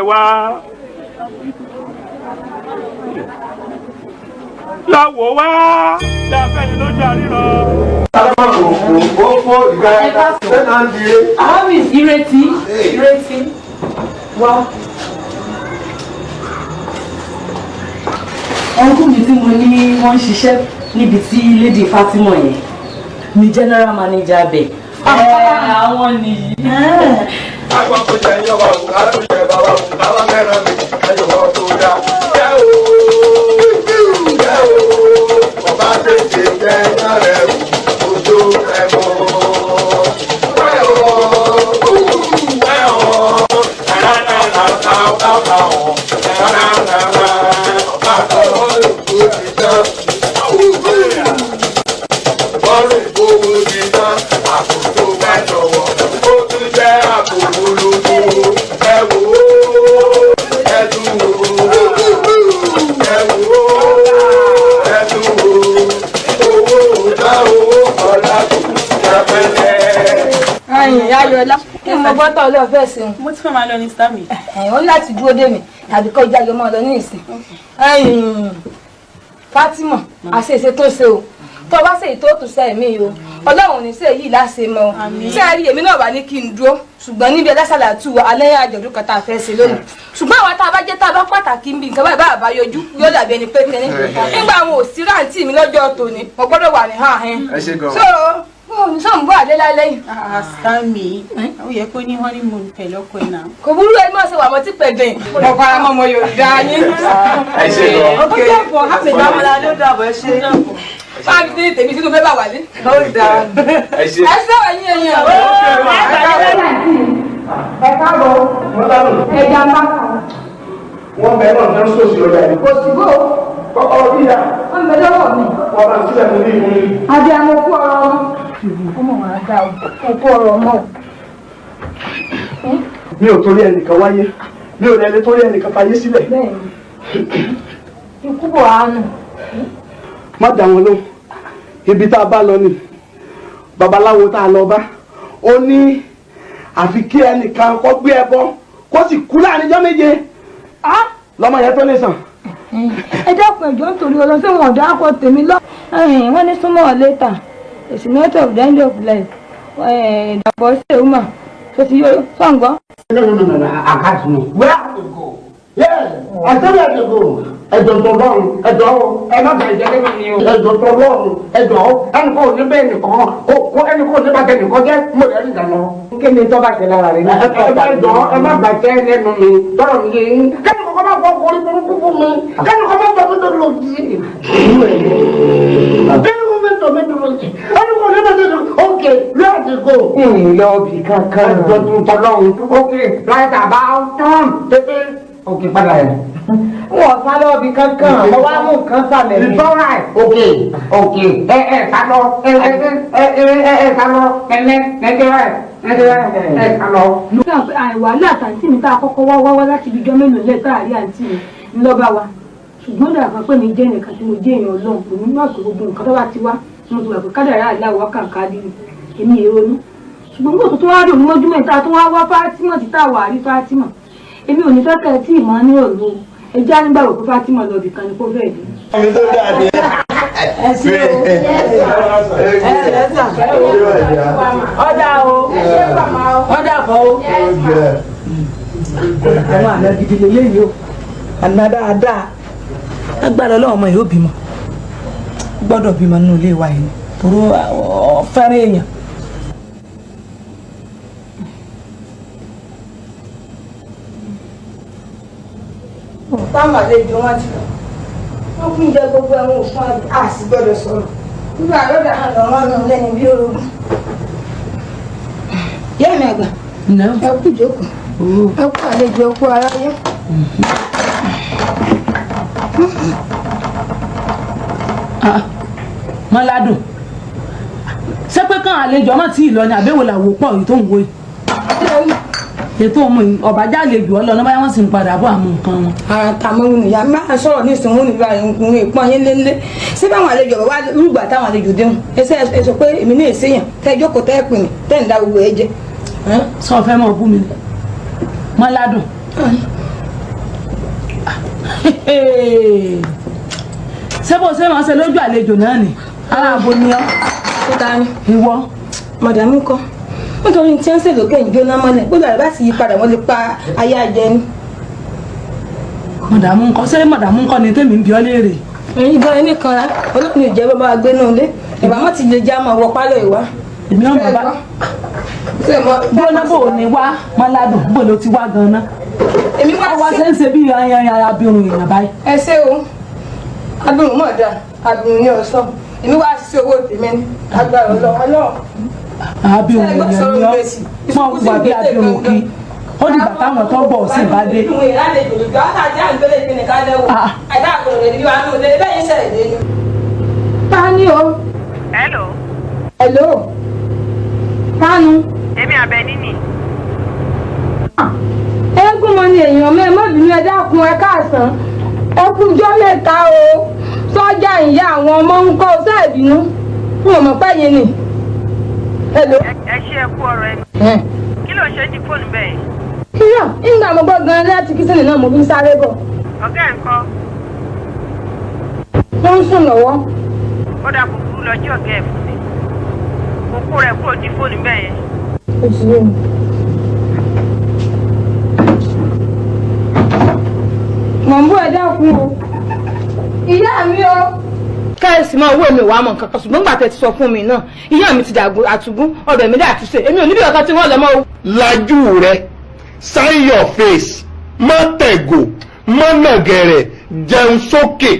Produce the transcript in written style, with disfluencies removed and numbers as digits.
wá láwo wá láfẹ́ni ló jarí lọ. How is Ireti? Ireti. Wow. Uncle mi tí mo ní wọ́n ṣiṣẹ́ níbi tí Lady Fatima yẹn ni general manager bẹ̀. Àwọn nìyí. Àwọn kò jẹ́ ìyọ̀wọ̀ àlùjẹ bàbá bàbá mẹ́rin mi ẹ̀yọ̀ wọ́n tó dá. Ọba tètè jẹ́ iná rẹ̀ ojú ẹ̀mọ́. Ayọ̀lá kí mo gbọ́ tọ́ lọ fẹ́ sí un. Mo ti fẹ́ máa lọ ní Stami. Ó ní láti dúró dé mi tàbí kọ́ ìjà yọmọ lọ ní ìsìn. Fatima àṣeṣe tó ṣe o tó bá ṣe ètò òtún ṣe mí o Ọlọ́run ní ṣe yìí láṣẹ mọ́ ṣé a rí èmi náà wà ní kí n dúró ṣùgbọ́n níbi ẹlẹ́sàlá tù alẹ́ àjọ̀dún kan tá a fẹ́ ṣe lónìí ṣùgbọ́n àwọn tá a bá jẹ́ tá a bá pàtàkì ń bí nǹkan báyìí bá àbá yọjú yóò dàbí ẹni pé kẹ́ni nígbà àwọn òsì rántí mi lọ́jọ́ tòní mo gbọ́dọ̀ wà ní hàn án. Ní sọ̀n bọ́ àdé lálẹ́ yìí. Stami. Ó yẹ kó ní honeymoon pẹ̀lú ọkọ ẹ̀ náà. Kò burú ẹni máa ṣe wà mọ́ tí pẹ̀dẹ̀. Mo fara mọ́ ọmọ Yorùbá yín. Ẹ ṣe lọ. Ó dàbọ̀ á fẹ́ dámọ́lá ló dàbọ̀ ẹ ṣe. Báàgì tí tèmi sínú bẹ́ẹ̀ bá wà ní. Ó dà. Ẹ ṣe. Ẹ sọ ẹ̀yin ẹ̀yin àwọn. Ẹ káàbọ̀. Ẹja máa kàn. Wọ́n bẹ̀rẹ̀ náà fẹ́ sọ̀sì ọjà yìí. Kò sí bò. Kọ́kọ́rọ́ bí ya. Wọ́n bẹ lọ́wọ́ mi. Wọ́n bá sílẹ̀ mú ní ìmúni. Adé àwọn okú ọ̀rọ̀ ọmọ. Ọmọ wa dá okú ọ̀rọ̀ ọmọ. Mi ò torí ẹnìkan wáyé. Mi ò lẹ́lẹ́ torí ẹnìkan fayé sílẹ̀. Bẹ́ẹ̀ni. Ikú bò àánú. Má dá wọn lóhùn. Ibi tá a bá lọ ni babaláwo tá a lọ bá. Ó ní àfi kí ẹnìkan kó gbé ẹbọ kó sì kú láàrin ọjọ́ méje. Lọ́mọ yẹn tó lè sàn. Ẹ dákun ẹjọ́ nítorí ọlọ́sẹ̀ wọn ọ̀dọ́ àpọ̀ tèmi lọ. Wọ́n ní súnmọ́ létà it's not of the end of life. Ìdàpọ̀ ṣe é mà tó ti yọ sọ̀ǹgbọ́. No, I can't know. Where have to go? Yes, I tell you where to go. Ẹjọ́ tó lọ́rùn, ẹjọ́ ẹ má bàa jẹ́ lẹ́nu ni o. Ẹjọ́ tó lọ́rùn, ẹjọ́ ẹnì kò ní bẹ́ẹ̀ nìkan, kó ẹnì kò ní bàtẹ́ nìkan jẹ́ mo lè rí ìdáná. Kí ni tó bá tẹ lára rẹ̀? Ẹ bá jọ ẹ má bàtẹ́ lẹ́nu mi, tọ́rọ̀ mi yé yín. Kẹ́ni kò má fọ́ orí burúkú fún mi, kẹ́ni kò má fọ́ mi tó lò sí. Kẹ́ni kò má tọ́ mi tó lò sí. Ẹnì kò ní bàtẹ́ nìkan, ok, láti go. Ìlọ bì kankan. Ẹjọ́ tó tọ́lọ́run, ok, right about time, tètè. Ok, padà yẹn. Wọ́n sá lọ bí kankan, mo wá mú nǹkan sálẹ̀ ní. It's all right. Ok, ok. Sá lọ. Sá lọ. Sá lọ. Àìwá látàntì mi tá a kọ́kọ́ wá láti ibi ijọ́ mélòó lẹ́ẹ̀ káàrí àǹtí mi ńlọ́ba wa. Ṣùgbọ́n dàgbà pé mi jẹ́ nìkan tí mo jẹ́ èèyàn Ọlọ́run kò ní má pé gbogbo nǹkan tó bá ti wá. Mo ti wà pé kádàrá aláwọ̀ kàǹkà dìrì. Èmi èrònú. Ṣùgbọ́n kò tó wá dùn ní mọ́júmọ́ ìta tó wá Fátímọ̀ ti tá a wà rí Fátímọ̀. Èmi ò ní fẹ́ kẹ́ tí ìmọ̀ ní òru ẹjẹ́ á nígbà wò pé Fátímọ̀ lọ bìkan ni kò fẹ́ dé. Mi tó dáadé. Ẹ sí o. Ọ̀dà o. Ọ̀dà bọ̀ o. Àwọn àná gidi lélẹ́yìí o àná dáadáa agbára Ọlọ́run ọmọ yìí ó bímọ gbọ́dọ̀ bímọ nínú ilé wa yìí torí fẹ́ràn èèyàn. Táwọn àlejò wọn ti lọ wọn kún jẹ gbogbo ẹwọn òfin àti gbọ́dọ̀ sọ̀rọ̀ nígbà lọdà hàn lọ wọn nù lẹ́nu bí orogún. Ìyá mi àgbà ẹ kú ìjókòó ẹ kú àlejò ẹ kú aráyé. Moladun ṣé pé kàn àlejò ọmọ tí ì lọ ni àbẹ̀wò làwò pọ̀ èyí tó ń wo yìí. ètò ọmọ ọ̀bàjá àlejò ọlọ́nà báyà wọ́n sì ń padà bọ̀ àmọ́ nǹkan wọn. Ara tàmọ́ wù nìyá máa sọ̀rọ̀ ní ìsìn wọn nígbà ìkùnrin ìpọ́n yín lélẹ̀ ṣé báwọn àlejò wá rúgbà táwọn àlejò déhùn ẹ sọ pé èmi ní èsèyàn tẹ́ jókòó tẹ́ pè mí tẹ́ ń da gbogbo ẹ jẹ. Sọ fẹ́ mọ̀ bú mi Moladun ṣé bó ṣe máa ṣe lójú àlejò náà ni aláàbò ni ọ́. Ó ta ni. Ìwọ. Màdàmú kọ́. Nítorí tí wọ́n ń ṣèlókè ìjóná mọ́lẹ̀ gbọ́dọ̀ rẹ̀ bá sì yí padà wọ́n lè pa ayé àjẹ ni. Màdàmú ńkọ́ ṣé màdàmú ńkọ́ ni tèmi ń bi ọ́ léèrè. Ẹ̀yin gan ẹni kan rá olókùnrin ìjẹ́ bàbá wa gbé náà lé ìbá má ti lè já máa wọ pálọ̀ ìwá. Èmi ọmọ bá gbóná bò ní wá Mọ́ládùn bò ló ti wá gan-an. Èmi wá wá ṣe ń ṣe bí abirùn èèyàn báyìí. ẹ ṣé o abirùn mọ̀ dáa abirùn ní ọ̀sán èmi wá sí owó tèmi ní agbára ọlọ́wọ́ abirùn èèyàn ni ọ́ mọ̀ wà bí abirùn kí ó dìgbà táwọn tó bọ̀ sí bá dé. Tani o. Hello. Hello. Tanu. Èmi Àbẹ̀ní ni. Eégún mọ ni èèyàn mẹ́ mọ́ bínú ẹ dákun ẹ káàsán. Ẹ kújọ́ mẹ́ta o. Sọ́jà ìyá àwọn ọmọ ń kọ́ sẹ́ẹ̀bínú. N ò mọ̀ pé yẹn ni. Hello. Ẹ ṣe ẹ kú ọ̀rọ̀ ẹni. Kí ló ṣe di fóònù bẹ́ẹ̀? Kíyọ̀ nígbà mo gbọ́ gan-an láti kí sẹ́ni náà mo fi ń sáré bọ̀. Ọ̀gá ẹ̀ ń kọ́. Wọ́n ń sùn lọ́wọ́. Ó dà kó kúrú lọ jí ọ̀gá ẹ̀ fún mi. Kókó rẹ̀ kúrò di fóònù bẹ́ẹ̀ yẹn. Ó ti yé mi. Mọ̀ ń bú ẹ dákun o. Ìyá mi o. Kẹ́sì máa owó mi wàá mọ̀ nǹkan kan ṣùgbọ́n gbà tẹ́ ti sọ fún mi náà. Ìyá mi ti dàgbò àtúgún ọ̀dọ̀ mi dà àtúnṣe. Èmi ò níbi ọ̀kan tí wọ́n lọ mọ́ o. lajú rẹ sign your face má tẹ̀gò má nàgẹ̀rẹ̀ jẹun sókè.